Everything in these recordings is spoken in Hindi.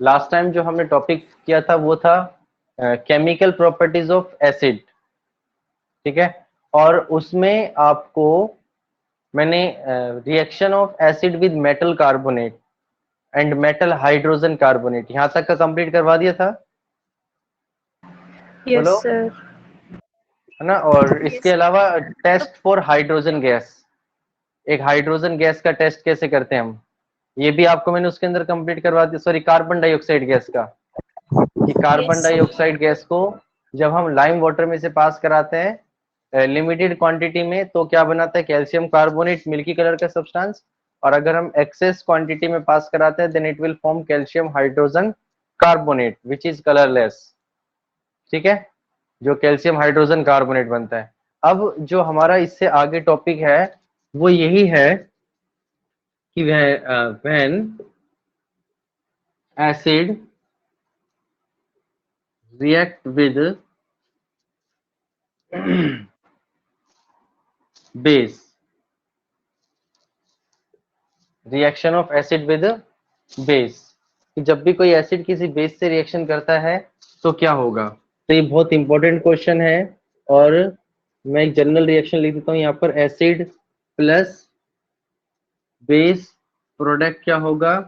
लास्ट टाइम जो हमने टॉपिक किया था वो था केमिकल प्रॉपर्टीज ऑफ एसिड, ठीक है। और उसमें आपको मैंने reaction of acid with metal carbonate and metal hydrogen carbonate यहां तक का कंप्लीट करवा दिया था। यस बोलो, सर। है ना। और इसके अलावा टेस्ट फॉर हाइड्रोजन गैस, एक हाइड्रोजन गैस का टेस्ट कैसे करते हैं हम, ये भी आपको मैंने उसके अंदर कंप्लीट करवा दिया। सॉरी, कार्बन डाइऑक्साइड गैस का, कि कार्बन डाइऑक्साइड गैस को जब हम लाइम वाटर में से पास कराते हैं लिमिटेड क्वांटिटी में, तो क्या बनाता है, कैल्शियम कार्बोनेट, मिल्की कलर का सब्सटेंस। और अगर हम एक्सेस क्वांटिटी में पास कराते हैं then it will form calcium hydrogen carbonate which is colourless, ठीक है, जो कैल्शियम हाइड्रोजन कार्बोनेट बनता है। अब जो हमारा इससे आगे टॉपिक है वो यही है कि when acid react with base, reaction of acid with base, जब भी कोई एसिड किसी बेस से रिएक्शन करता है तो क्या होगा। तो ये बहुत इंपॉर्टेंट क्वेश्चन है। और मैं एक जनरल रिएक्शन लिख देता हूँ यहाँ पर, एसिड प्लस बेस प्रोडक्ट क्या होगा,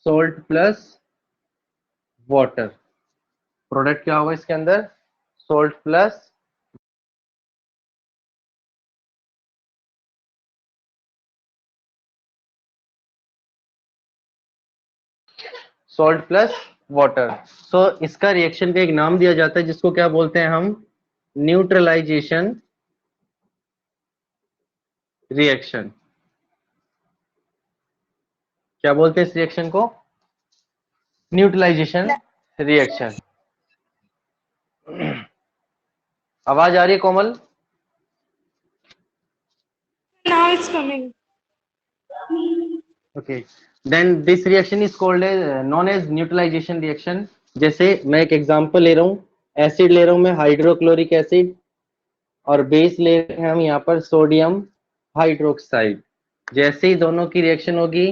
सॉल्ट प्लस वाटर। प्रोडक्ट क्या होगा इसके अंदर, salt plus salt plus water. So इसका रिएक्शन का एक नाम दिया जाता है जिसको क्या बोलते हैं हम, न्यूट्रलाइजेशन रिएक्शन। क्या बोलते हैं इस रिएक्शन को, न्यूट्रलाइजेशन रिएक्शन। आवाज आ रही है Komal? Now it's coming. Okay, then this reaction is called as known as neutralization reaction. जैसे मैं एक एग्जांपल ले रहा हूँ, एसिड ले रहा हूँ मैं हाइड्रोक्लोरिक एसिड, और बेस ले रहे हैं हम यहाँ पर सोडियम हाइड्रोक्साइड। जैसे ही दोनों की रिएक्शन होगी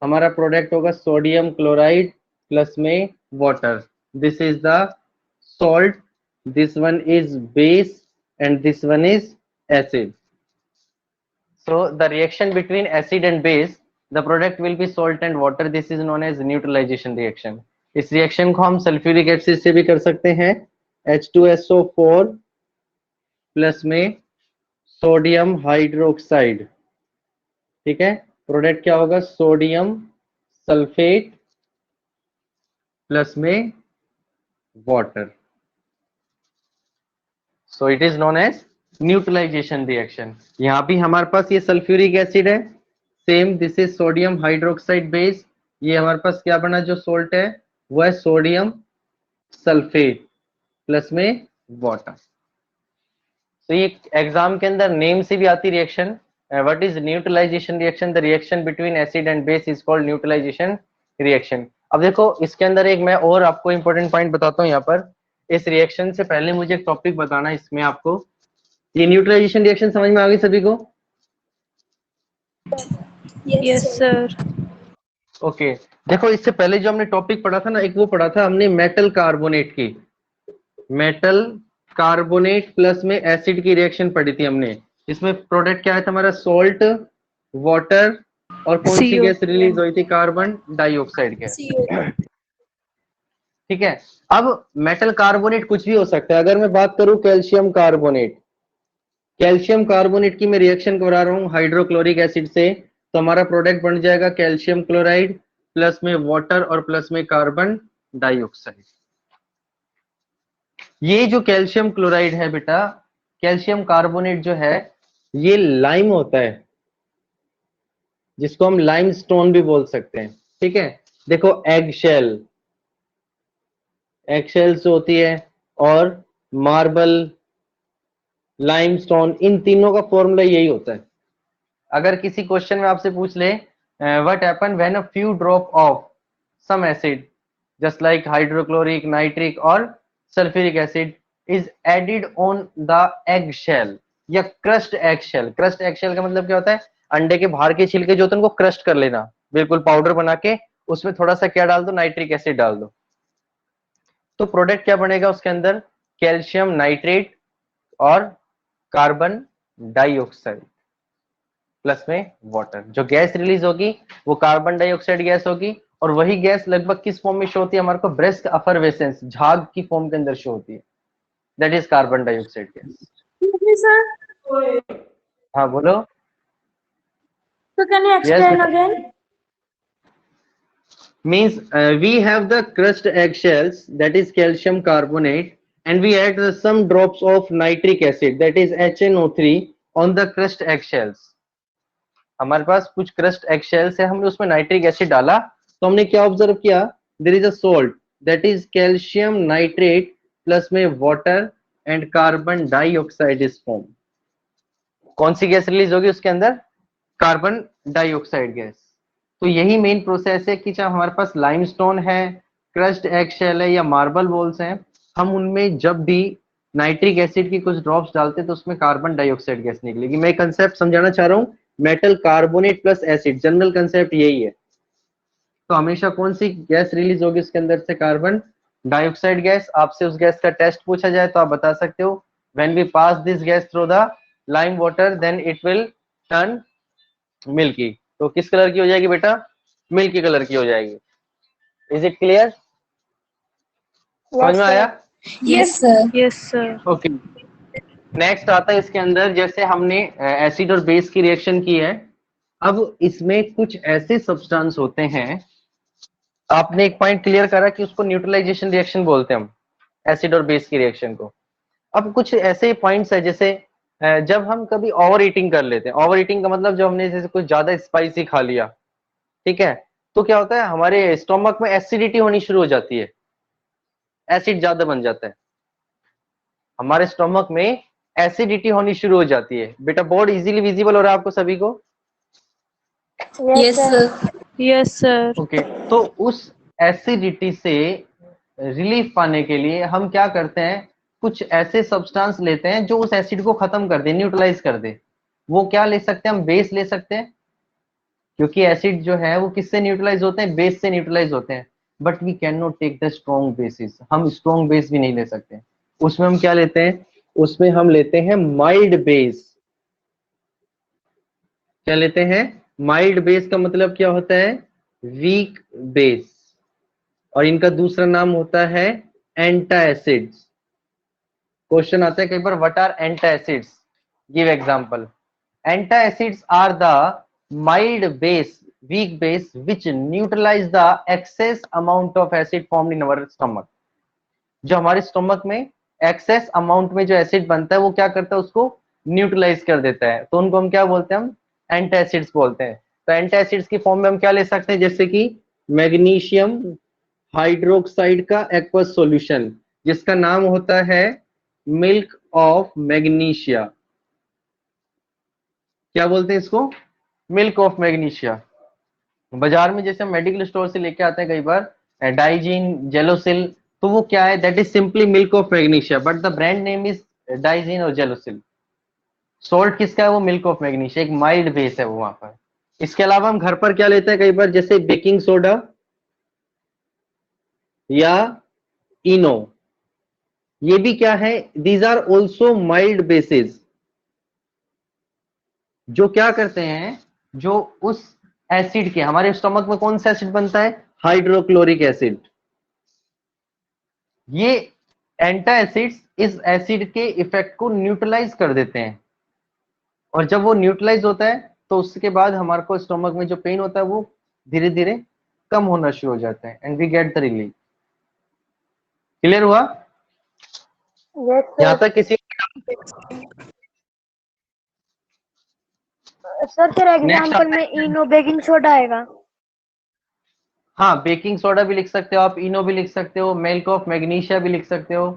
हमारा प्रोडक्ट होगा सोडियम क्लोराइड प्लस में water. This is the salt, this one is base and this one is acid. So the reaction between acid and base, the product will be salt and water. This is known as neutralization reaction. इस रिएक्शन को हम सल्फ्यूरिक एसिड से भी कर सकते हैं, H2SO4 प्लस में सोडियम हाइड्रोक्साइड, ठीक है। प्रोडक्ट क्या होगा, सोडियम सल्फेट प्लस में water. So it is known as neutralization reaction. यहाँ भी हमारे पास ये सल्फ्यूरिक एसिड है, same this is sodium hydroxide base. ये हमारे पास क्या बना, जो सोल्ट है वो है सोडियम सल्फेट प्लस में वाटर। तो ये एग्जाम के अंदर नेम से भी आती reaction, what is neutralization reaction, the reaction between acid and base is called neutralization reaction. अब देखो इसके अंदर एक मैं और आपको इंपॉर्टेंट पॉइंट बताता हूँ यहाँ पर। इस रिएक्शन से पहले मुझे एक टॉपिक बताना है इसमें आपको। ये न्यूट्रलाइजेशन रिएक्शन समझ में आ गई सभी को? Yes sir. ओके, देखो इससे पहले जो हमने टॉपिक पढ़ा था ना, एक वो पढ़ा था हमने मेटल कार्बोनेट की, मेटल कार्बोनेट प्लस में एसिड की रिएक्शन पढ़ी थी हमने। इसमें प्रोडक्ट क्या है था हमारा, सोल्ट, वाटर, और कौन सी CO. गैस रिलीज हुई थी, कार्बन डाइऑक्साइड गैस, ठीक है। अब मेटल कार्बोनेट कुछ भी हो सकता है। अगर मैं बात करूं कैल्शियम कार्बोनेट, कैल्शियम कार्बोनेट की मैं रिएक्शन करा रहा हूं हाइड्रोक्लोरिक एसिड से, तो हमारा प्रोडक्ट बन जाएगा कैल्शियम क्लोराइड प्लस में वाटर और प्लस में कार्बन डाइऑक्साइड। ये जो कैल्शियम क्लोराइड है बेटा, कैल्शियम कार्बोनेट जो है ये लाइम होता है, जिसको हम लाइम स्टोन भी बोल सकते हैं, ठीक है। देखो एग शेल, एग शेल्स होती है, और मार्बल, लाइमस्टोन, इन तीनों का फॉर्मूला यही होता है। अगर किसी क्वेश्चन में आपसे पूछ ले what happen when a few drop of some acid just like hydrochloric, nitric और sulphuric acid is added on the egg shell या crust egg shell. Crust egg shell का मतलब क्या होता है, अंडे के बाहर के छिलके जो होते हैं उनको क्रस्ट कर लेना, बिल्कुल पाउडर बना के उसमें थोड़ा सा क्या डाल दो, नाइट्रिक एसिड डाल दो, तो प्रोडक्ट क्या बनेगा उसके अंदर, कैल्शियम नाइट्रेट और कार्बन डाइऑक्साइड प्लस में वाटर। जो गैस रिलीज होगी वो कार्बन डाइऑक्साइड गैस होगी, और वही गैस लगभग किस फॉर्म में शो होती है हमारे को, ब्रेस्ट अफरवेसेंस, झाग की फॉर्म के अंदर शो होती है, that is carbon dioxide gas. Sir, हाँ बोलो। so can you yes explain बेटा। again? Means we have the crushed eggshells, that is calcium carbonate, and we add some drops of nitric acid, that is HNO3 on the crushed eggshells। हमारे पास कुछ क्रस्ट एगशेल्स है, हमने उसमें नाइट्रिक एसिड डाला, तो हमने क्या ऑब्जर्व किया, there is a salt that is calcium nitrate plus में water and carbon dioxide is form. कौन सी गैस रिलीज होगी उसके अंदर, कार्बन डाइऑक्साइड गैस। तो यही मेन प्रोसेस है कि चाहे हमारे पास लाइमस्टोन है, क्रस्ट एगशेल है या मार्बल वॉल्स हैं, हम उनमें जब भी नाइट्रिक एसिड की कुछ ड्रॉप्स डालते हैं तो उसमें कार्बन डाइऑक्साइड गैस निकलेगी। मैं कंसेप्ट समझाना चाह रहा हूँ, metal carbonate plus acid, general concept यही है। तो हमेशा कौन सी गैस रिलीज होगी उसके अंदर से, कार्बन डाइऑक्साइड गैस। आपसे उस गैस का टेस्ट पूछा जाए तो आप बता सकते हो, when we pass this gas through the lime water then it will turn milky. तो किस कलर की हो जाएगी बेटा, मिल्की कलर की हो जाएगी। इज इट क्लियर, समझ Yes, में आया? sir. Yes, sir. Yes, sir. Okay. Next आता है इसके अंदर, जैसे हमने एसिड और बेस की रिएक्शन की है, अब इसमें कुछ ऐसे सब्सटेंस होते हैं, आपने एक पॉइंट क्लियर करा कि उसको न्यूट्रलाइजेशन रिएक्शन बोलते हैं हम, एसिड और बेस की रिएक्शन को। अब कुछ ऐसे पॉइंट्स है, जैसे जब हम कभी ओवर ईटिंग कर लेते हैं, ओवर ईटिंग का मतलब जब हमने जैसे कुछ ज्यादा स्पाइसी खा लिया, ठीक है, तो क्या होता है हमारे स्टोमक में एसिडिटी होनी शुरू हो जाती है, एसिड ज्यादा बन जाता है हमारे स्टोमक में, एसिडिटी होनी शुरू हो जाती है। बेटा बोर्ड इजीली विजिबल हो रहा है आपको सभी को? Yes, sir. Yes, sir. Okay. तो उस एसिडिटी से रिलीफ पाने के लिए हम क्या करते हैं, कुछ ऐसे सब्सटेंस लेते हैं जो उस एसिड को खत्म कर दे, न्यूट्रलाइज कर दे। वो क्या ले सकते हैं हम, बेस ले सकते हैं, क्योंकि एसिड जो है वो किससे न्यूट्रलाइज होते हैं, बेस से न्यूट्रलाइज होते हैं। But we can not take the strong bases, हम स्ट्रॉन्ग बेस भी नहीं ले सकते। उसमें हम क्या लेते हैं, उसमें हम लेते हैं माइल्ड बेस। क्या लेते हैं, माइल्ड बेस का मतलब क्या होता है, वीक बेस, और इनका दूसरा नाम होता है एंटासिड्स। क्वेश्चन आता है कई बार, what are antacids, give example. Antacids are the mild base, weak base which neutralize the excess amount of acid formed in our stomach. जो हमारे स्टमक में एक्सेस अमाउंट में जो एसिड बनता है वो क्या करता है, उसको न्यूट्रलाइज कर देता है, तो उनको हम क्या बोलते हैं, हम एंटासिड्स बोलते हैं। तो एंटासिड्स की फॉर्म में हम क्या ले सकते हैं, जैसे कि मैग्नीशियम हाइड्रोक्साइड का एक्वस सॉल्यूशन, जिसका नाम होता है मिल्क ऑफ मैग्नीशिया। क्या बोलते हैं इसको, मिल्क ऑफ मैग्नीशिया। बाजार में जैसे मेडिकल स्टोर से लेके आते हैं कई बार डाइजीन जेलोसिल, तो वो क्या है, that is simply milk of magnesia, but the brand name is Digene और जेलोसिल। सॉल्ट किसका है, वो मिल्क ऑफ मैग्नीशिया, एक माइल्ड बेस है वो वहां पर। इसके अलावा हम घर पर क्या लेते हैं कई बार, जैसे बेकिंग सोडा या इनो, ये भी क्या है, these are also mild bases, जो क्या करते हैं, जो उस एसिड के, हमारे स्टमक में कौन सा एसिड बनता है, हाइड्रोक्लोरिक एसिड। ये एंटासिड्स इस एसिड के इफेक्ट को न्यूट्रलाइज कर देते हैं, और जब वो न्यूट्रलाइज होता है तो उसके बाद हमारे को स्टमक में जो पेन होता है वो धीरे धीरे कम होना शुरू हो जाता है, and we get the relief. Clear हुआ? Yes, यहां sir. तक किसी, सर फिर नेक्स्ट एग्जाम्पल आता में है, इनो बेकिंग सोडा आएगा। हाँ बेकिंग सोडा भी लिख सकते हो आप, इनो भी लिख सकते हो, मिल्क ऑफ मैग्नीशिया भी लिख सकते हो।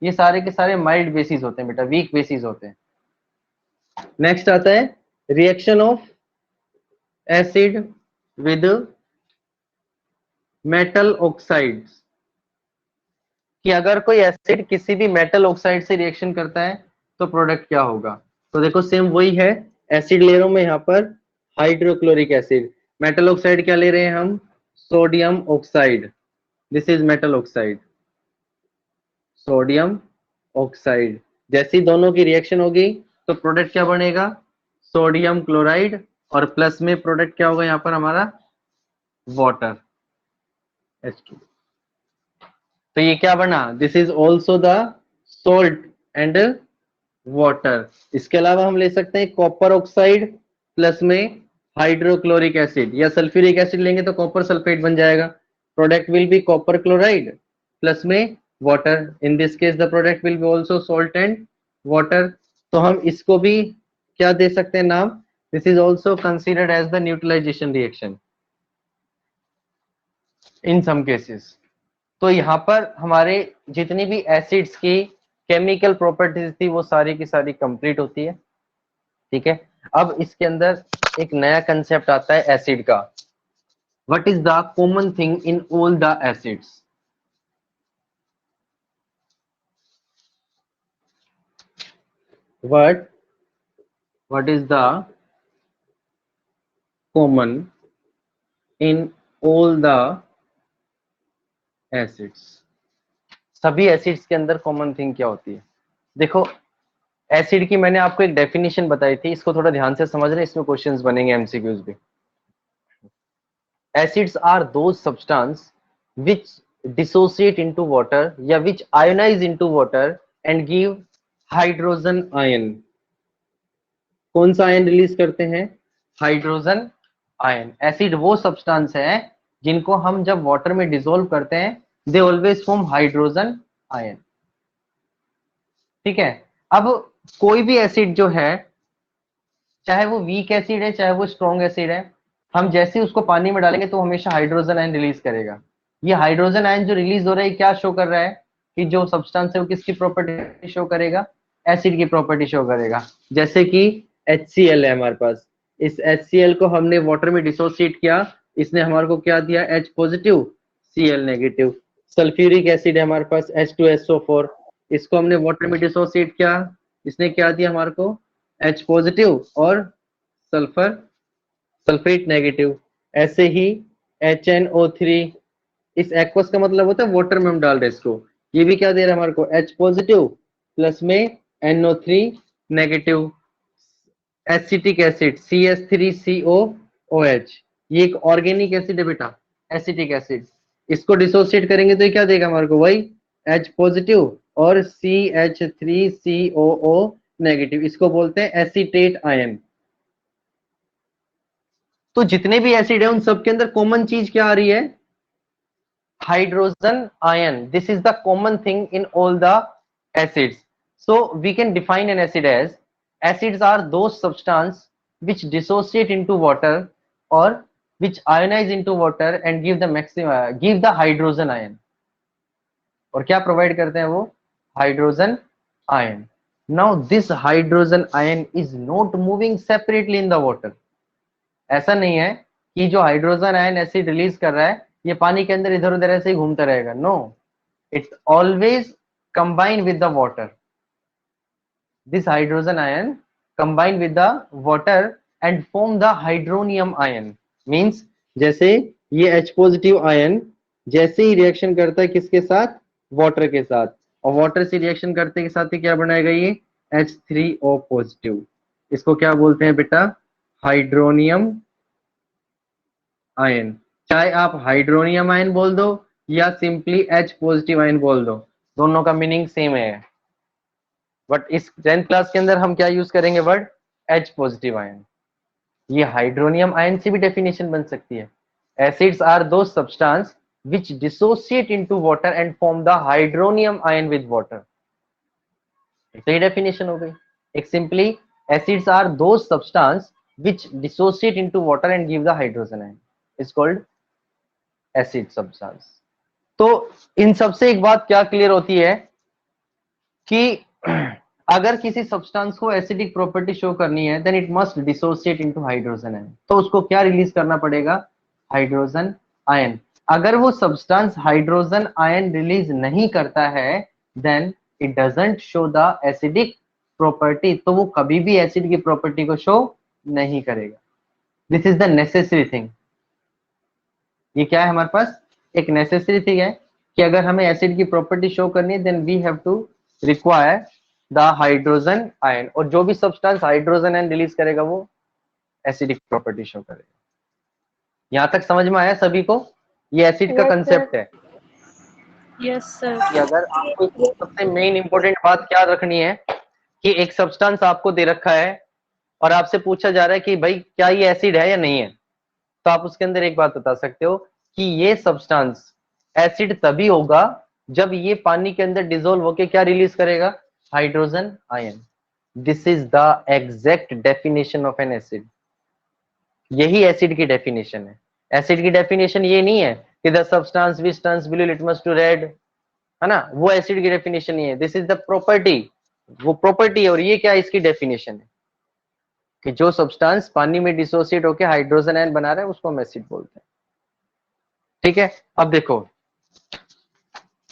ये सारे के सारे माइल्ड बेसिस होते हैं बेटा, वीक बेसिस होते हैं। नेक्स्ट आता है reaction of acid with metal oxides, कि अगर कोई एसिड किसी भी मेटल ऑक्साइड से रिएक्शन करता है तो प्रोडक्ट क्या होगा। तो देखो सेम वही है, एसिड ले रहा हूं मैं यहाँ पर हाइड्रोक्लोरिक एसिड, मेटल ऑक्साइड क्या ले रहे हैं हम, sodium oxide, this is metal oxide, sodium oxide. जैसी दोनों की रिएक्शन होगी तो प्रोडक्ट क्या बनेगा, सोडियम क्लोराइड, और प्लस में प्रोडक्ट क्या होगा यहाँ पर हमारा, वाटर, H2। तो ये क्या बना, this is also the salt and water. इसके अलावा हम ले सकते हैं कॉपर ऑक्साइड प्लस में हाइड्रोक्लोरिक एसिड, या सल्फ्यूरिक एसिड लेंगे तो कॉपर सल्फेट बन जाएगा। Product will be copper chloride plus में water, in this case the product will be also salt and water. तो हम इसको भी क्या दे सकते हैं नाम, this is also considered as the neutralization reaction in some cases. तो यहाँ पर हमारे जितनी भी एसिड्स की केमिकल प्रॉपर्टीज थी वो सारी की सारी कंप्लीट होती है, ठीक है। अब इसके अंदर एक नया कंसेप्ट आता है एसिड का। What is the common thing in all the acids, what is the common in all the acids, सभी एसिड्स के अंदर कॉमन थिंग क्या होती है। देखो एसिड की मैंने आपको एक डेफिनेशन बताई थी, इसको थोड़ा ध्यान से समझ रहे, इसमें क्वेश्चंस बनेंगे एमसीक्यूज भी। Acids are those substance which dissociate into water या which ionize into water and give hydrogen ion। कौन सा आयन रिलीज करते हैं, हाइड्रोजन आयन। एसिड वो सब्सटेंस है जिनको हम जब वाटर में डिसॉल्व करते हैं they always form hydrogen ion, ठीक है। अब कोई भी एसिड जो है, चाहे वो वीक एसिड है चाहे वो स्ट्रॉन्ग एसिड है, हम जैसे ही उसको पानी में डालेंगे तो हमेशा हाइड्रोजन आयन रिलीज करेगा। ये हाइड्रोजन आयन जो रिलीज हो रहा है क्या शो कर रहा है कि जो सब्सटेंस है वो किसकी प्रॉपर्टी शो करेगा, एसिड की प्रॉपर्टी शो करेगा। जैसे कि HCl है हमारे पास, इस HCl को हमने वाटर में डिसोसिएट किया, इसने हमारे को क्या दिया, H positive Cl negative. Sulphuric acid है हमारे पास H2SO4, इसको हमने वाटर में डिसोसिएट किया, इसने क्या दिया हमारे को, H पॉजिटिव और सल्फर सल्फेट नेगेटिव। ऐसे ही HNO3, इस एक्वस का मतलब होता है वाटर में हम डाल रहे हैं इसको, ये भी क्या दे रहा है हमारे को, H पॉजिटिव प्लस में NO3 negative. Acetic acid CH3COOH, ये एक ऑर्गेनिक एसिड है बेटा, एसिटिक एसिड। इसको डिसोसिएट करेंगे तो ये क्या देगा हमारे को, वही H पॉजिटिव और CH3COO नेगेटिव, इसको बोलते हैं एसीटेट आयन। तो जितने भी एसिड है उन सब के अंदर कॉमन चीज क्या आ रही है, hydrogen ion. This is the common thing in all the acids. So we can define an acid as, acids are those substance which dissociate into water or which ionize into water and give the maximum give the hydrogen ion, और क्या प्रोवाइड करते हैं वो, hydrogen ion. Now this hydrogen ion is not moving separately in the water. ऐसा नहीं है कि जो हाइड्रोजन आयन एसिड रिलीज कर रहा है ये पानी के अंदर इधर उधर ऐसे ही घूमता रहेगा, no, it's always combine with the water. This hydrogen ion combine with the water and form the hydronium ion, means जैसे ये H पॉजिटिव आयन जैसे ही रिएक्शन करता है किसके साथ, वाटर के साथ, और वाटर से रिएक्शन करते के साथ ही क्या बनाएगा ये H3O पॉजिटिव। इसको क्या बोलते हैं बेटा, हाइड्रोनियम आयन। चाहे आप हाइड्रोनियम आयन बोल दो या सिंपली H पॉजिटिव आयन बोल दो, दोनों का मीनिंग सेम है। बट इस 10th क्लास के अंदर हम क्या यूज करेंगे वर्ड, H पॉजिटिव आयन। ये हाइड्रोनियम आयन से भी डेफिनेशन बन सकती है, एसिड्स आर दो substance which dissociate into water and form the hydronium ion with water। तो ये डेफिनेशन हो गई। एक सिंपली एसिड्स आर दो substance which dissociate into water and give the hydrogen ion is called acid substance। तो इन सबसे एक बात क्या क्लियर होती है कि अगर किसी सब्सटेंस को एसिडिक प्रॉपर्टी शो करनी है then it must dissociate into hydrogen ion, तो उसको क्या रिलीज करना पड़ेगा, हाइड्रोजन आयन। अगर वो सब्सटेंस हाइड्रोजन आयन रिलीज नहीं करता है then it doesn't show the acidic property, तो वो कभी भी एसिड की प्रॉपर्टी को शो नहीं करेगा। This is the necessary thing. ये क्या है हमारे पास, एक नेसेसरी थिंग है कि अगर हमें एसिड की प्रॉपर्टी शो करनी है then we have to require the hydrogen ion, और जो भी सब्सटेंस हाइड्रोजन आयन रिलीज करेगा वो एसिडिक प्रॉपर्टी शो करेगा। यहां तक समझ में आया सभी को? ये एसिड का Yes, sir. कंसेप्ट है Yes, sir. कि अगर आपको सबसे मेन इंपॉर्टेंट बात क्या रखनी है कि एक सब्सटेंस आपको दे रखा है और आपसे पूछा जा रहा है कि भाई क्या ये एसिड है या नहीं है, तो आप उसके अंदर एक बात बता सकते हो कि ये सब्सटेंस एसिड तभी होगा जब ये पानी के अंदर डिसॉल्व होके क्या रिलीज करेगा, hydrogen ion. This is the exact definition of an acid. यही एसिड की डेफिनेशन है। एसिड की डेफिनेशन ये नहीं है कि the substance which turns blue litmus to red, है ना, वो एसिड की डेफिनेशन नहीं है। दिस इज द प्रॉपर्टी, वो प्रॉपर्टी है, और ये क्या इसकी डेफिनेशन है कि जो सब्सटेंस पानी में डिसोसिएट होकर हाइड्रोजन आयन बना रहा है उसको हम एसिड बोलते हैं। ठीक है, अब देखो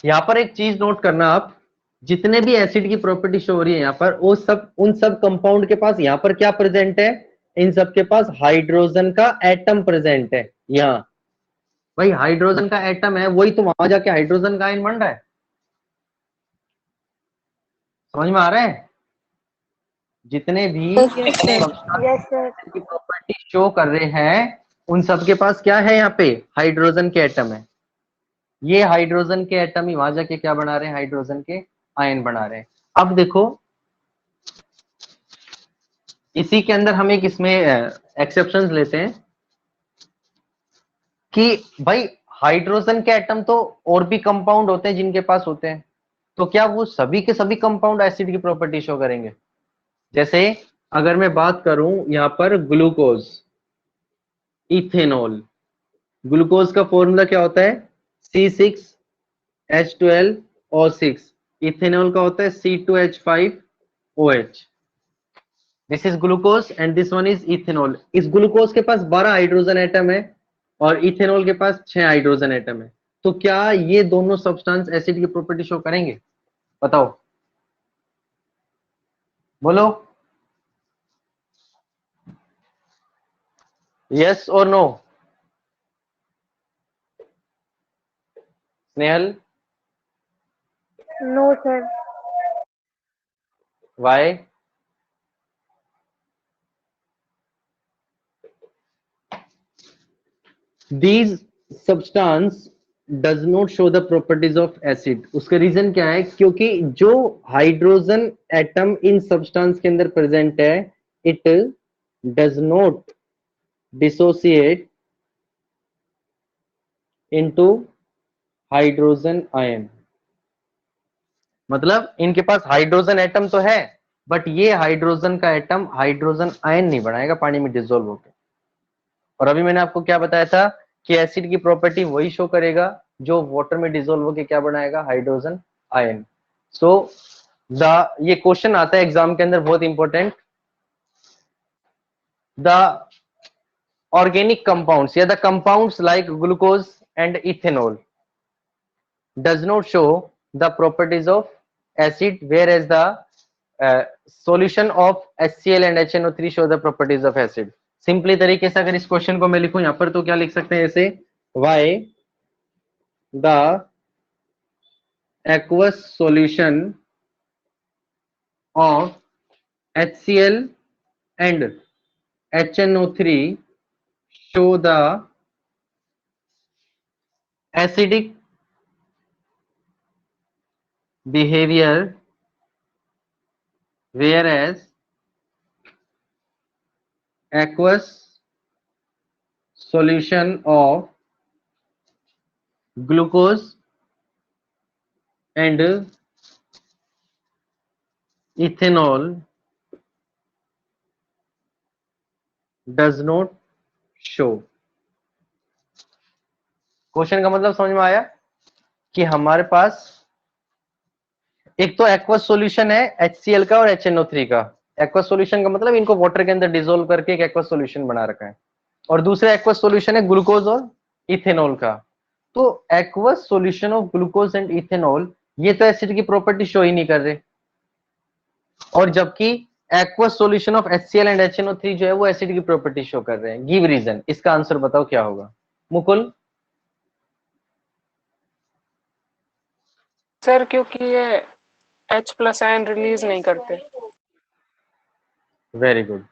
यहां पर एक चीज नोट करना आप, जितने भी एसिड की प्रॉपर्टी शो हो रही है यहाँ पर, वो सब उन सब कंपाउंड के पास यहाँ पर क्या प्रेजेंट है, इन सब के पास हाइड्रोजन का एटम प्रेजेंट है। यहाँ भाई हाइड्रोजन का एटम है, वही तो वहां जाके हाइड्रोजन का आयन बन रहा है। समझ में आ रहा है? जितने भी Yes, sir. की प्रॉपर्टी शो कर रहे हैं उन सब के पास क्या है, यहाँ पे हाइड्रोजन के एटम है। ये हाइड्रोजन के एटम ही वहां जाके क्या बना रहे हैं, हाइड्रोजन के आयन बना रहे हैं। अब देखो इसी के अंदर हम एक इसमें एक्सेप्शंस लेते हैं कि भाई हाइड्रोजन के एटम तो और भी कंपाउंड होते हैं जिनके पास होते हैं, तो क्या वो सभी के सभी कंपाउंड एसिड की प्रॉपर्टी शो करेंगे? जैसे अगर मैं बात करूं यहाँ पर ग्लूकोज, इथेनॉल, ग्लूकोज का फॉर्मूला क्या होता है, C6H12O6, इथेनॉल का होता है C2H5OH। This is glucose and this one is ethanol. इस ग्लूकोज के पास 12 हाइड्रोजन एटम है और इथेनॉल के पास 6 हाइड्रोजन एटम है। तो क्या ये दोनों सब्सटेंस एसिड की प्रॉपर्टी शो करेंगे? बताओ, बोलो, यस और no? Snehal, No, sir. Why? These substance does not show the properties of acid। उसका रीजन क्या है, क्योंकि जो हाइड्रोजन एटम इन सब्सटेंस के अंदर प्रेजेंट है it does not dissociate into hydrogen ion. मतलब इनके पास हाइड्रोजन एटम तो है बट ये हाइड्रोजन का एटम हाइड्रोजन आयन नहीं बनाएगा पानी में डिसॉल्व होकर। और अभी मैंने आपको क्या बताया था कि एसिड की प्रॉपर्टी वही शो करेगा जो वाटर में डिसॉल्व होकर क्या बनाएगा, हाइड्रोजन आयन। सो ये क्वेश्चन आता है एग्जाम के अंदर बहुत इंपॉर्टेंट, द ऑर्गेनिक कंपाउंड्स या the compounds like glucose and ethanol does not show the properties of acid whereas the solution of HCl and HNO3 show the properties of acid। Simply तरीके से अगर इस क्वेश्चन को मैं लिखूं यहाँ पर तो क्या लिख सकते हैं, ऐसे why the aqueous solution of HCl and HNO3 show the acidic behavior whereas aqueous solution of glucose and ethanol does not show। Question का मतलब समझ में आया कि हमारे पास एक तो एक्वस सॉल्यूशन है HCl का और HNO3 का। एक्वस सॉल्यूशन का मतलब इनको वाटर के अंदर डिसॉल्व करके एक एक्वस सॉल्यूशन बना रखा है, और दूसरा एक्वस सॉल्यूशन है ग्लूकोज और इथेनॉल का। तो aqueous solution of glucose and ethanol ये तो एसिड की प्रॉपर्टी शो ही नहीं कर रहे, और जबकि aqueous solution of HCl and HNO3 जो है वो एसिड की प्रॉपर्टी शो कर रहे हैं। गिव रीजन, इसका आंसर बताओ क्या होगा? मुकुल, सर क्योंकि ये H+ आयन रिलीज नहीं करते। वेरी गुड,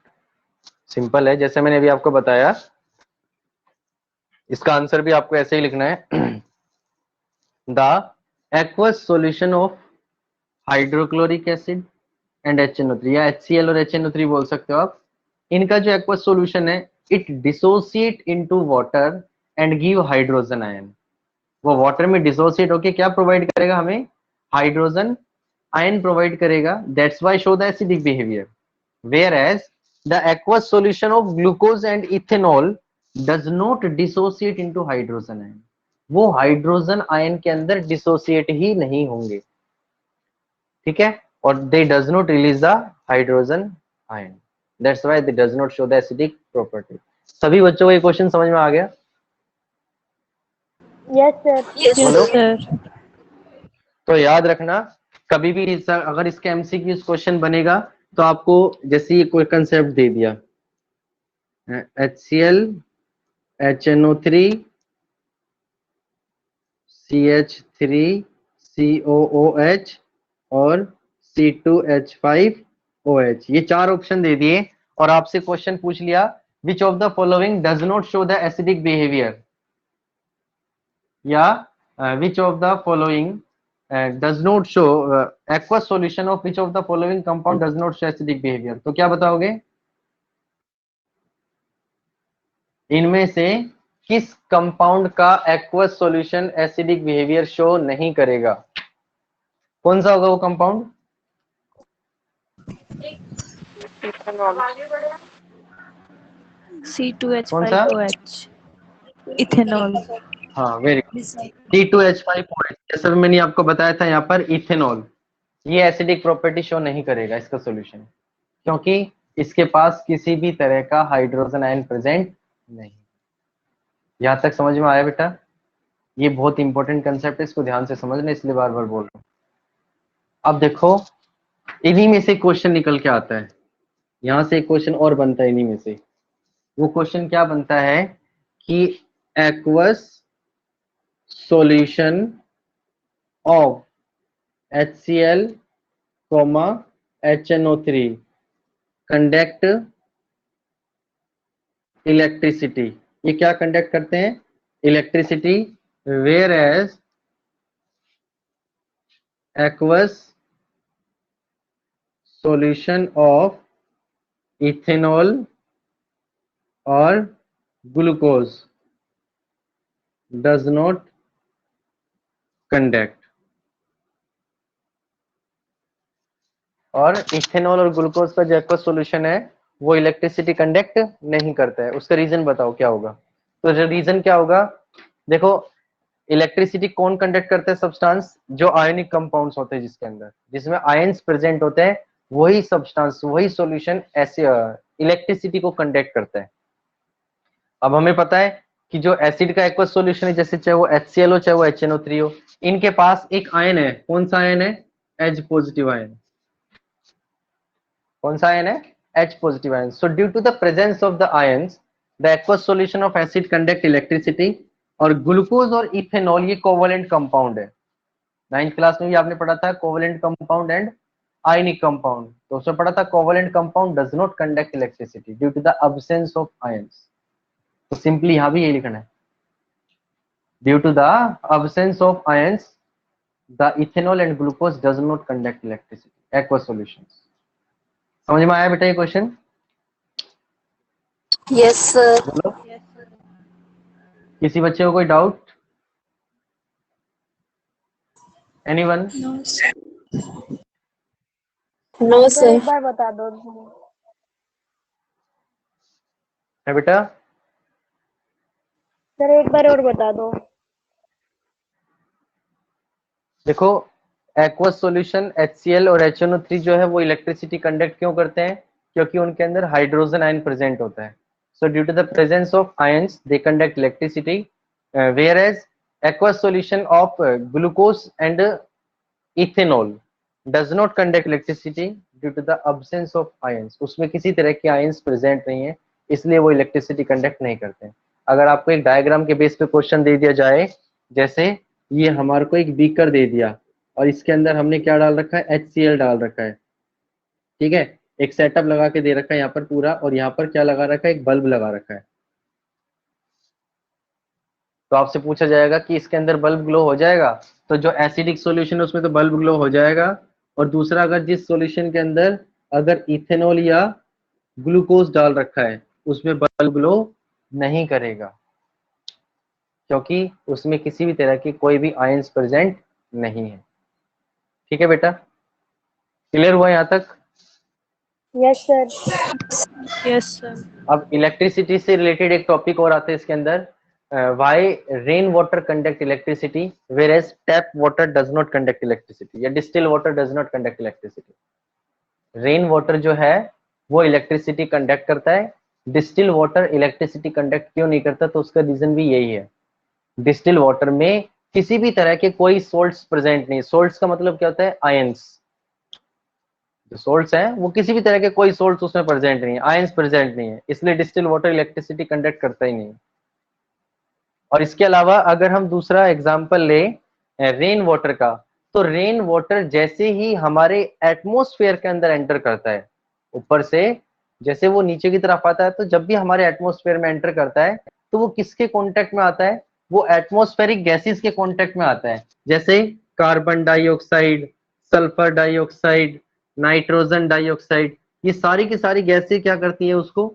सिंपल है, जैसे मैंने अभी आपको बताया। इसका आंसर भी आपको ऐसे ही लिखना है। The aqueous solution of hydrochloric acid and HNO3, या HCl और HNO3 बोल सकते हो आप। इनका जो एक्वस सॉल्यूशन है, it dissociate into water and give hydrogen ion. वो वाटर में डिसोसिएट होके क्या प्रोवाइड करेगा हमें? हाइड्रोजन आयन प्रोवाइड करेगा। That's why show the acidic behaviour. whereas the aqueous solution of glucose and ethanol does not dissociate into hydrogen ion। वो हाइड्रोजन आयन के अंदर डिसोसिएट ही नहीं होंगे, ठीक है, और they does not release the hydrogen ion, that's why they does not show the acidic property। सभी बच्चों को ये क्वेश्चन समझ में आ गया? Yes, sir. Yes, बोलो। sir. तो याद रखना, कभी भी अगर इसका MCQ क्वेश्चन बनेगा तो आपको जैसे ये कोई कंसेप्ट दे दिया, HCl HNO3 CH3 COOH और C2H5OH, ये 4 ऑप्शन दे दिए और आपसे क्वेश्चन पूछ लिया which of the following does not show the acidic behaviour, या which of the following does not show aqueous solution of which of the following compound does not show acidic behaviour. तो क्या बताओगे? इनमें से किस कंपाउंड का aqueous solution acidic behaviour show नहीं करेगा? कौन सा होगा वो कंपाउंड? इथेनॉल। C2H5OH, ethanol. हाँ, वेरी गुड, C2H5OH। जैसा भी मैंने आपको बताया था यहाँ पर इथेनॉल, ये एसिडिक प्रॉपर्टी शो नहीं करेगा इसका सॉल्यूशन, क्योंकि इसके पास किसी भी तरह का हाइड्रोजन आयन प्रेजेंट नहीं। यहाँ तक समझ में आया बेटा? ये बहुत इंपॉर्टेंट कंसेप्ट है, इसको ध्यान से समझना, इसलिए बार बार बोल रहा हूँ। अब देखो, इन्हीं में से क्वेश्चन निकल के आता है, यहाँ से एक क्वेश्चन और बनता है इन्हीं में से। वो क्वेश्चन क्या बनता है कि aqueous solution of HCl, HNO3 conduct electricity. ये क्या कंडक्ट करते हैं? Electricity. Whereas aqueous solution of ethanol और ग्लूकोज डज नॉट कंडक्ट। और इथेनॉल और ग्लूकोज का जो एक्वस सॉल्यूशन है वो इलेक्ट्रिसिटी कंडक्ट नहीं करता है। उसका रीजन बताओ क्या होगा? तो जो रीजन क्या होगा, देखो, इलेक्ट्रिसिटी कौन कंडक्ट करता है? सब्सटेंस जो आयनिक कंपाउंड्स होते हैं, जिसके अंदर जिसमें आयंस प्रेजेंट होते हैं, वही सब्सटेंस, वही सॉल्यूशन ऐसे इलेक्ट्रिसिटी को कंडक्ट करता है। अब हमें पता है कि जो एसिड का एक्वस सॉल्यूशन है, जैसे चाहे वो HCl हो चाहे वो HNO3 हो, इनके पास एक आयन है। कौन सा आयन है? H positive ion. कौन सा आयन है? H positive ion. So due to the presence of the ions, the aqueous solution of acid conduct electricity. और ग्लूकोज और इथेनॉल ये कोवेलेंट कंपाउंड है। 9th क्लास में भी आपने पढ़ा था covalent compound and ionic compound. तो उसमें पढ़ा था covalent compound does not conduct electricity due to the absence of ions. तो सिंपली यहां भी यही लिखना है, due to the absence of ions the ethanol and glucose does not conduct electricity aqueous solutions. समझ में आया बेटा ये क्वेश्चन? Yes, sir. बोलो, किसी बच्चे को कोई doubt? Anyone? No, sir sir. एक बार बता दो। है बेटा? सर एक बार और बता दो। देखो, एक्वस सॉल्यूशन HCl और HNO3 जो है वो इलेक्ट्रिसिटी कंडक्ट क्यों करते हैं? क्योंकि उनके अंदर हाइड्रोजन आयन प्रेजेंट होता है। So due to the presence of ions they conduct electricity, whereas aqueous solution of glucose and ethanol does not conduct electricity due to the absence of ions. उसमें किसी तरह के आयंस प्रेजेंट नहीं है, इसलिए वो इलेक्ट्रिसिटी कंडक्ट नहीं करते हैं। अगर आपको एक डायग्राम के बेस पे क्वेश्चन दे दिया जाए, जैसे ये हमारे को एक बीकर दे दिया और इसके अंदर हमने क्या डाल रखा है, HCl डाल रखा है। ठीक है, एक सेटअप लगा के दे रखा है यहाँ पर पूरा, और यहाँ पर क्या लगा रखा है, एक बल्ब लगा रखा है। तो आपसे पूछा जाएगा कि इसके अंदर बल्ब ग्लो हो जाएगा, तो जो एसिडिक सॉल्यूशन है उसमें तो बल्ब ग्लो हो जाएगा। और दूसरा, अगर जिस सॉल्यूशन के अंदर अगर इथेनॉल या ग्लूकोज डाल रखा है उसमें बल्ब ग्लो नहीं करेगा, क्योंकि उसमें किसी भी तरह की कोई भी आयंस प्रेजेंट नहीं है। ठीक है बेटा, क्लियर हुआ यहाँ तक? Yes sir. Yes, sir. अब इलेक्ट्रिसिटी से रिलेटेड एक टॉपिक और आता है इसके अंदर, why rain water conduct electricity whereas tap water does not conduct electricity, या distil water does not conduct electricity. Rain water जो है वो इलेक्ट्रिसिटी कंडक्ट करता है, डिस्टिल वाटर इलेक्ट्रिसिटी कंडक्ट क्यों नहीं करता, तो उसका रीजन भी यही है, डिस्टिल वाटर में किसी भी तरह के कोई सोल्ट्स प्रेजेंट नहीं। सोल्ट्स का मतलब क्या होता है, आयंस। जो सोल्ट्स हैं वो किसी भी तरह के कोई सोल्ट्स उसमें प्रेजेंट नहीं है, आयंस प्रेजेंट नहीं है, इसलिए डिस्टिल वाटर इलेक्ट्रिसिटी कंडक्ट करता ही नहीं। और इसके अलावा अगर हम दूसरा एग्जांपल ले रेन वाटर का, तो रेन वाटर जैसे ही हमारे एटमॉस्फेयर के अंदर एंटर करता है, ऊपर से जैसे वो नीचे की तरफ आता है, तो जब भी हमारे एटमॉस्फेयर में एंटर करता है तो वो किसके कांटेक्ट में आता है, वो एटमॉस्फेरिक गैसेस के कांटेक्ट में आता है। जैसे carbon dioxide, sulphur dioxide, nitrogen dioxide, ये सारी की सारी गैसें क्या करती है, उसको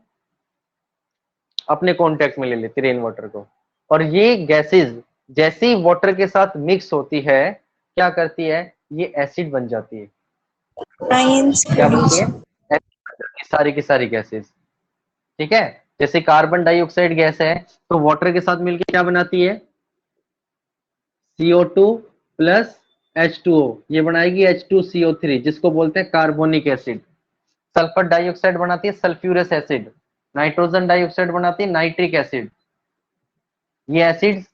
अपने कांटेक्ट में ले लेती रेन वाटर को। और ये गैसेस जैसे ही वाटर के साथ मिक्स होती है क्या करती है, ये एसिड बन जाती है। Ions क्या बनती है, produce. एसिड बन जाती है सारी की सारी गैसेस। ठीक है, जैसे कार्बन डाइऑक्साइड गैस है तो वाटर के साथ मिलकर क्या बनाती है, CO2 प्लस H2O, ये बनाएगी H2CO3 जिसको बोलते हैं कार्बोनिक एसिड। सल्फर डाइऑक्साइड बनाती है सल्फ्यूरस एसिड, नाइट्रोजन डाइऑक्साइड बनाती है नाइट्रिक एसिड। ये एसिड्स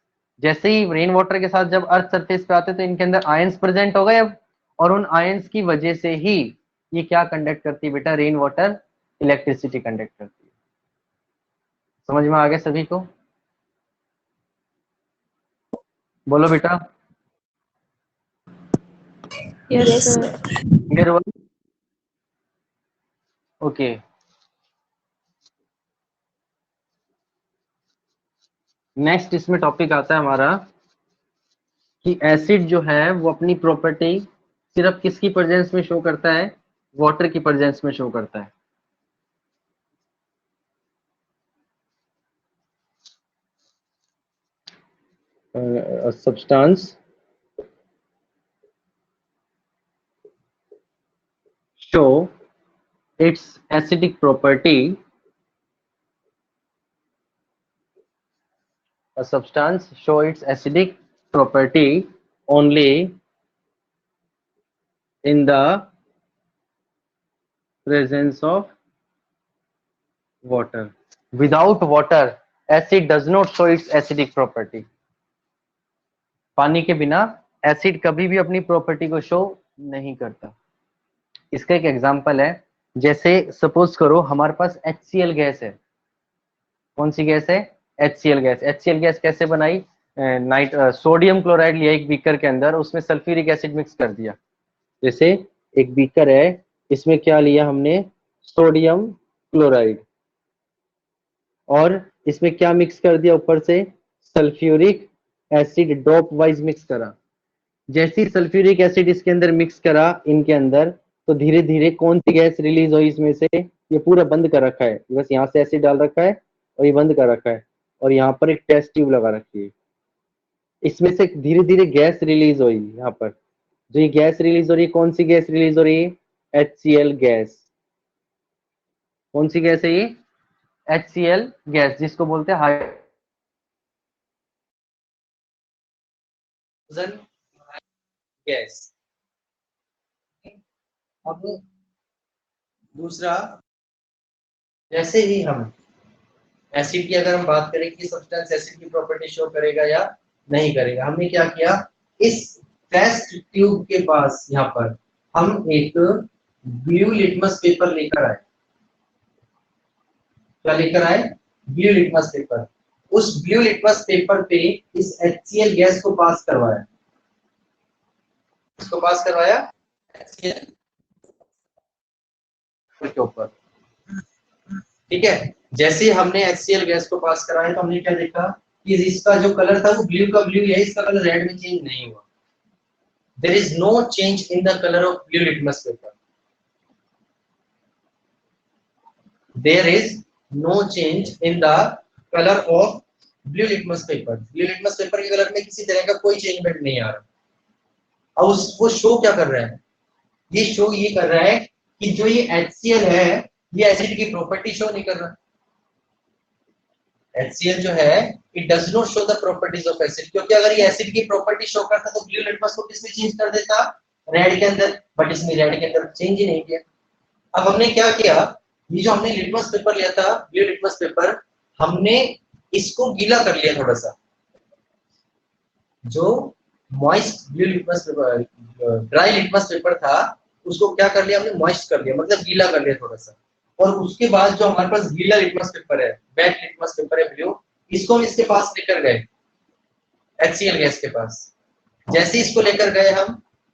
जैसे ही रेन वाटर के साथ जब अर्थ सरफेस पे आते हैं तो इनके अंदर आयंस प्रेजेंट हो गए अब, और उन आयंस की वजह से ही ये क्या कंडक्ट करती है बेटा, रेन वाटर इलेक्ट्रिसिटी कंडक्ट करती है। समझ में आ गया सभी को? बोलो बेटा, Yes, sir. क्लियर हुआ? ओके, नेक्स्ट इसमें टॉपिक आता है हमारा कि एसिड जो है वो अपनी प्रॉपर्टी सिर्फ किसकी प्रेजेंस में शो करता है, वाटर की प्रेजेंस में शो करता है। Substance show its acidic property, a substance show its acidic property only in the presence of water. Without water acid does not show its acidic property. पानी के बिना एसिड कभी भी अपनी प्रॉपर्टी को शो नहीं करता। इसका एक एग्जांपल है, जैसे सपोज करो हमारे पास HCl गैस है। कौन सी गैस है, HCl गैस। HCl गैस कैसे बनाई, सोडियम क्लोराइड लिया एक बीकर के अंदर, उसमें सल्फ्यूरिक एसिड मिक्स कर दिया। जैसे एक बीकर है, इसमें क्या लिया हमने, सोडियम क्लोराइड, और इसमें क्या मिक्स कर दिया ऊपर से, sulphuric acid drop wise mix करा। जैसे ही सल्फ्यूरिक एसिड इसके अंदर मिक्स करा इनके अंदर, तो धीरे धीरे कौन सी गैस रिलीज हुई इसमें से, ये पूरा बंद कर रखा है, बस यहाँ से एसिड डाल रखा है और ये बंद कर रखा है, और यहाँ पर एक टेस्ट ट्यूब लगा रखी है। इसमें से धीरे धीरे गैस रिलीज हुई। यहाँ पर जो ये गैस रिलीज हो रही है, कौन सी गैस रिलीज हो रही है, HCl गैस। कौन सी गैस है ये, HCl गैस, जिसको बोलते हैं हाइड्रोजन गैस। अब दूसरा, जैसे ही हम एसिड की अगर हम बात करें कि सब्सटेंस एसिड की प्रॉपर्टी शो करेगा या नहीं करेगा, हमने क्या किया, इस टेस्ट ट्यूब के पास यहाँ पर हम एक ब्लू लिटमस पेपर लेकर आए। क्या लेकर आए, ब्लू लिटमस पेपर। उस ब्लू लिटमस पेपर पे इस HCl गैस को पास करवाया। इसको पास करवाया HCl के ऊपर, ठीक है। जैसे ही हमने HCl गैस को पास कराया तो हमने क्या देखा कि इसका जो कलर था वो ब्लू का ब्लू है, इसका कलर रेड में चेंज नहीं हुआ। There is no change in the colour of blue litmus paper, there is no change in the colour of blue litmus paper. Blue litmus paper के कलर में किसी तरह का कोई चेंजमेंट नहीं आ रहा। अब वो शो क्या कर रहा है, ये शो ये कर रहा है कि जो ये HCl है ये एसिड की प्रॉपर्टी शो नहीं कर रहा। HCl जो है it does not show the properties of acid, क्योंकि अगर ये एसिड की प्रॉपर्टी शो करता तो ब्लू लिटमस को किसमें चेंज कर देता, रेड के अंदर, बट इसमें रेड के अंदर चेंज ही नहीं किया। अब हमने क्या किया, ये जो हमने लिटमस पेपर लिया था ब्लू लिटमस पेपर, हमने इसको गीला कर लिया थोड़ा सा। जो moist blue litmus paper, dry litmus paper था उसको क्या कर लिया हमने, मॉइस्ट कर लिया, मतलब गीला कर लिया थोड़ा सा। और उसके बाद जो हमारे पास गीला लिटमस पेपर है, वेट लिटमस पेपर है ब्लू, इसको हम इसके पास लेकर गए HCl गैस के पास। जैसे इसको लेकर गए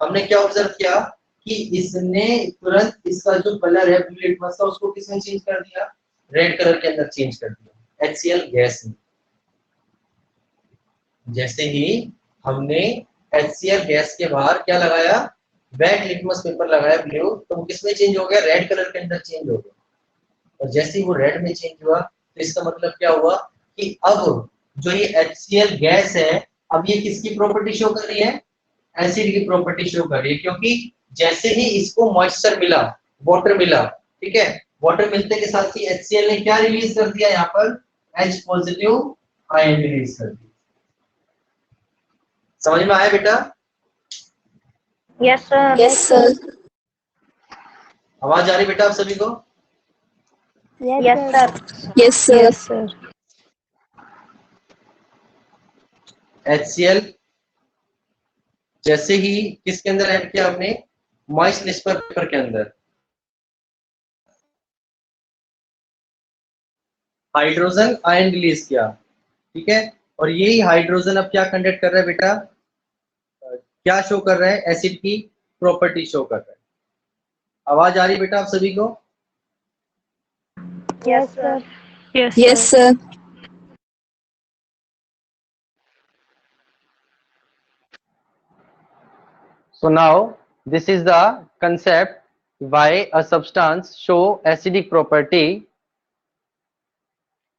हमने क्या ऑब्जर्व किया कि इसने तुरंत इसका जो कलर है ब्लू लिटमस का उसको किसमें चेंज कर दिया, रेड कलर के अंदर चेंज कर दिया HCl गैस में। जैसे ही हमने HCl गैस के बाहर क्या लगाया, वेट लिटमस पेपर लगाया ब्लू, तो वो किसमें चेंज हो गया, रेड कलर के अंदर चेंज हो गया। और जैसे ही वो रेड में चेंज हुआ तो इसका मतलब क्या हुआ कि अब जो ये HCl गैस है अब ये किसकी प्रॉपर्टी शो कर रही है, एसिड की प्रॉपर्टी शो कर रही है, क्योंकि जैसे ही इसको मॉइस्चर मिला, वाटर मिला, ठीक है, वाटर मिलते के साथ ही HCl ने क्या रिलीज कर दिया, यहाँ पर H पॉजिटिव आयन रिलीज कर दिया। समझ में आया बेटा? Yes, sir. Yes, sir. आवाज आ रही बेटा आप सभी को? Yes, sir. Yes, sir. Yes, sir. HCl जैसे ही किसके अंदर ऐड किया हमने, मॉइस्ट लिटमस पेपर के अंदर, हाइड्रोजन आयन रिलीज किया, ठीक है। और यही हाइड्रोजन अब क्या कंडक्ट कर रहा है बेटा, क्या शो कर रहा है, एसिड की प्रॉपर्टी शो कर रहा है। आवाज आ रही बेटा आप सभी को? Yes, sir. Yes, Yes, sir. sir. So now this is the concept why a substance show acidic property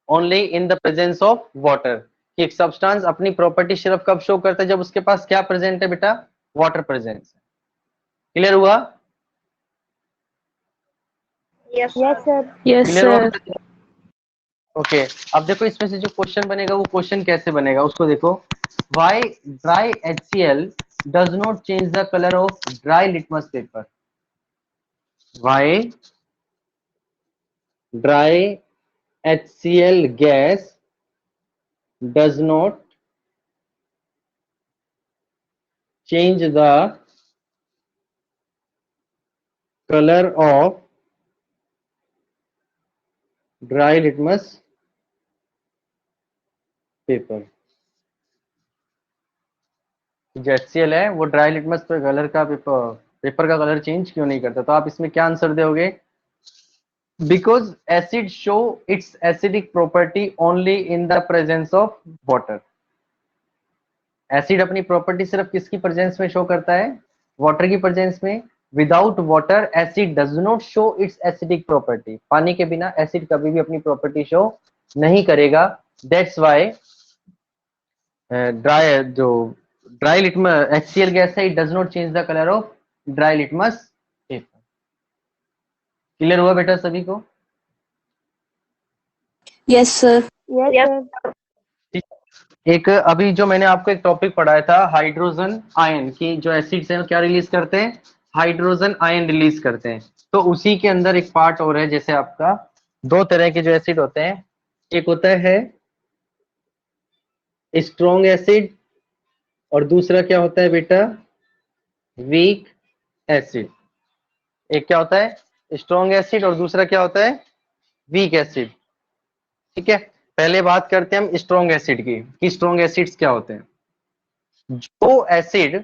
only in the presence of water। कि एक सब्सटेंस अपनी प्रॉपर्टी सिर्फ कब शो करता है, जब उसके पास क्या प्रेजेंट है बेटा, वाटर प्रेजेंस है। क्लियर हुआ? Yes, sir. Yes, क्लियर हुआ? sir. ओके अब देखो इसमें से जो क्वेश्चन बनेगा वो क्वेश्चन कैसे बनेगा उसको देखो। Why dry HCl does not change the colour of dry litmus paper. Why dry HCl gas does not change the color of dry litmus paper। जो HCl है वो ड्राई लिटमस पे कलर का पेपर का कलर चेंज क्यों नहीं करता। तो आप इसमें क्या आंसर दोगे, because acid show it's acidic property only in the presence of water. Acid अपनी प्रॉपर्टी सिर्फ किसकी प्रेजेंस में शो करता है, वाटर की प्रेजेंस में। Without water acid does not show it's acidic property. पानी के बिना एसिड कभी भी अपनी प्रॉपर्टी शो नहीं करेगा। That's why dry litmus HCl gas है, it does not change the colour of dry litmus paper. Clear हुआ बेटा सभी को? Yes, sir. Yes, sir. एक अभी जो मैंने आपको एक टॉपिक पढ़ाया था हाइड्रोजन आयन की, जो एसिड्स हैं क्या रिलीज करते हैं, हाइड्रोजन आयन रिलीज करते हैं। तो उसी के अंदर एक पार्ट और है, जैसे आपका दो तरह के जो एसिड होते हैं, एक होता है स्ट्रॉन्ग एसिड और दूसरा क्या होता है बेटा, वीक एसिड। एक क्या होता है स्ट्रॉन्ग एसिड और दूसरा क्या होता है वीक एसिड, ठीक है। पहले बात करते हैं हम स्ट्रॉन्ग एसिड की, कि स्ट्रॉन्ग एसिड्स क्या होते हैं। जो एसिड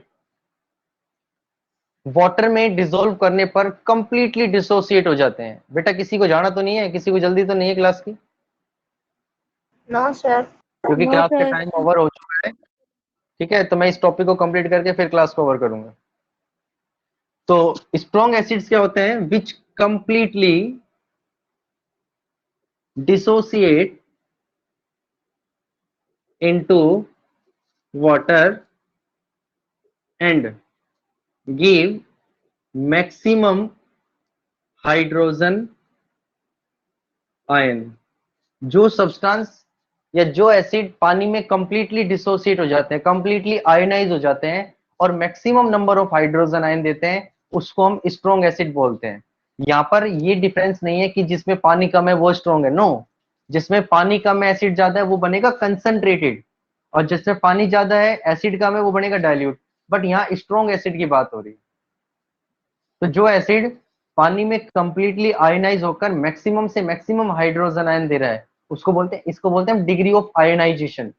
वाटर में डिसॉल्व करने पर कंप्लीटली डिसोसिएट हो जाते हैं। बेटा किसी को जाना तो नहीं है, किसी को जल्दी तो नहीं है क्लास की, नो सर। क्योंकि No, क्लास का sir. टाइम ओवर हो चुका है। ठीक है, तो मैं इस टॉपिक को कंप्लीट करके फिर क्लास को ओवर करूंगा। तो स्ट्रॉन्ग एसिड्स क्या होते हैं? Which completely dissociate into water and give maximum hydrogen ion. जो सब्सटेंस या जो एसिड पानी में कंप्लीटली डिसोसिएट हो जाते हैं, कंप्लीटली आयोनाइज हो जाते हैं और maximum number of hydrogen ion देते हैं, उसको हम स्ट्रॉन्ग एसिड बोलते हैं। यहाँ पर ये डिफरेंस नहीं है कि जिसमें पानी कम है वो स्ट्रॉन्ग है, नो। जिसमें पानी कम है एसिड ज्यादा है वो बनेगा कंसंट्रेटेड, और जिसमें पानी ज्यादा है एसिड कम है वो बनेगा डाइल्यूट। बट यहाँ स्ट्रॉन्ग एसिड की बात हो रही है। तो जो एसिड पानी में कंप्लीटली आयोनाइज होकर मैक्सिमम से मैक्सिमम हाइड्रोजन आयन दे रहा है उसको बोलते हैं, इसको बोलते हैं degree of ionization.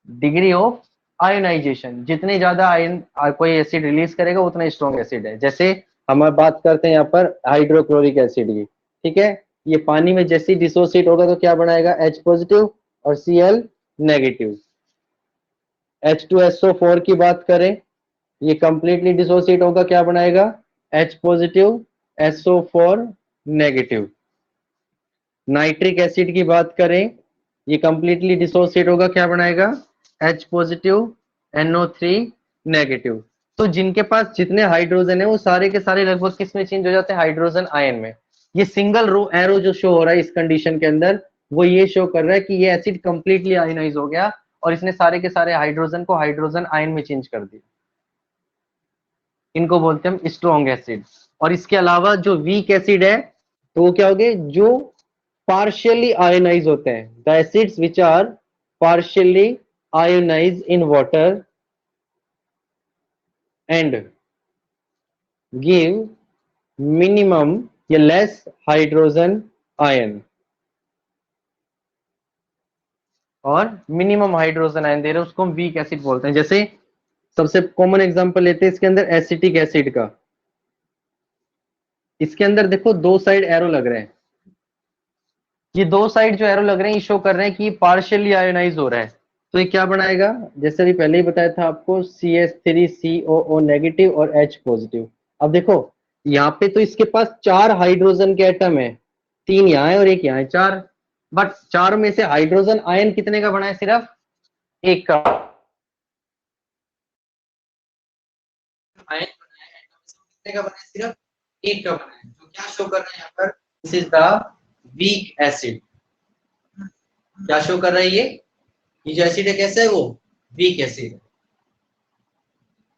Degree of ionization, जितने ज्यादा आयन कोई एसिड रिलीज करेगा उतना स्ट्रॉन्ग एसिड है। जैसे हम बात करते हैं यहाँ पर हाइड्रोक्लोरिक एसिड की, ठीक है, ये पानी में जैसे ही डिसोसिएट होगा तो क्या बनाएगा? H पॉजिटिव और Cl नेगेटिव। H2SO4 की बात करें, ये कंप्लीटली डिसोसिएट होगा, क्या बनाएगा? H positive SO4 negative. Nitric acid की बात करें, ये कंप्लीटली डिसोसिएट होगा, क्या बनाएगा? H positive NO3 negative. तो जिनके पास जितने हाइड्रोजन है वो सारे के सारे लगभग किस में चेंज हो जाते हैं? हाइड्रोजन आयन में। ये सिंगल रो एरो जो शो हो रहा है इस कंडीशन के अंदर, वो ये शो कर रहा है कि ये एसिड कंप्लीटली आयनाइज हो गया और इसने सारे के सारे हाइड्रोजन को हाइड्रोजन आयन में चेंज कर दिया। इनको बोलते हैं हम स्ट्रॉन्ग एसिड। और इसके अलावा जो वीक एसिड है तो वो क्या हो गए? जो partially ionized होते हैं, the acids which are partially ionized in water and give minimum या less hydrogen ion, और मिनिमम हाइड्रोजन आयन दे रहे हैं उसको हम वीक एसिड बोलते हैं। जैसे सबसे कॉमन एग्जांपल लेते हैं इसके अंदर एसिटिक एसिड का। इसके अंदर देखो दो साइड एरो लग रहे हैं, ये दो साइड जो एरो लग रहे हैं ये शो कर रहे हैं कि पार्शियली आयोनाइज हो रहा है। तो ये क्या बनाएगा? जैसे अभी पहले ही बताया था आपको, CH3COO नेगेटिव और H पॉजिटिव। अब देखो यहाँ पे तो इसके पास 4 हाइड्रोजन के एटम है, 3 यहाँ है और 1 यहाँ है, 4। बट 4 में से हाइड्रोजन आयन कितने का बना है? सिर्फ 1 का आयन बना है, एटम से कितने का बना है? सिर्फ 1 का बना है। तो क्या शो कर रहे हैं यहाँ पर? This is the weak acid. क्या शो कर रहा है ये जो एसिड है कैसा है? वो वीक एसिड है।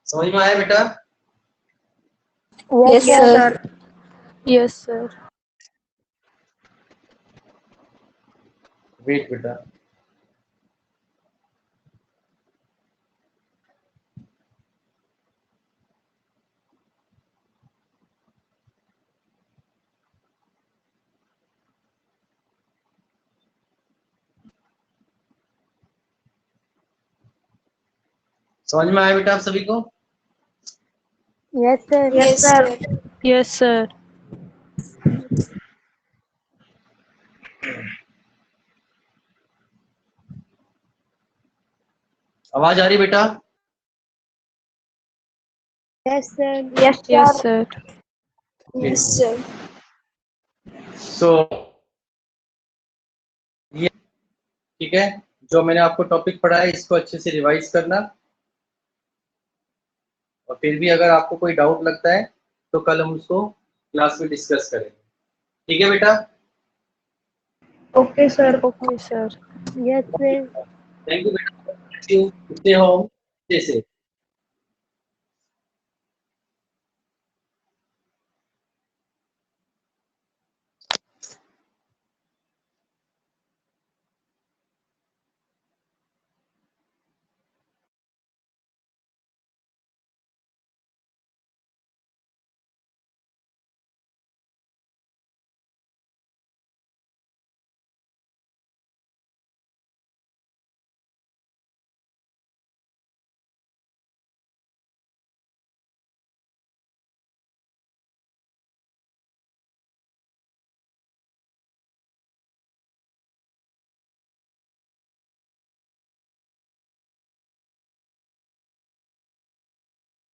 समझ में आया बेटा? Yes, Yes, sir. sir. Yes, sir. Wait बेटा, समझ में आया बेटा आप सभी को? Yes, sir. Yes, sir. Yes, sir. आवाज आ रही बेटा? Yes, sir. Yes, Yes, sir. sir. Yes, sir. सो ये ठीक है, जो मैंने आपको टॉपिक पढ़ाया इसको अच्छे से रिवाइज करना, और फिर भी अगर आपको कोई डाउट लगता है तो कल हम उसको क्लास में डिस्कस करेंगे। ठीक है बेटा? Okay, sir. Okay, sir. Yes, sir. Thank you बेटा, स्टे होम, स्टे सेफ।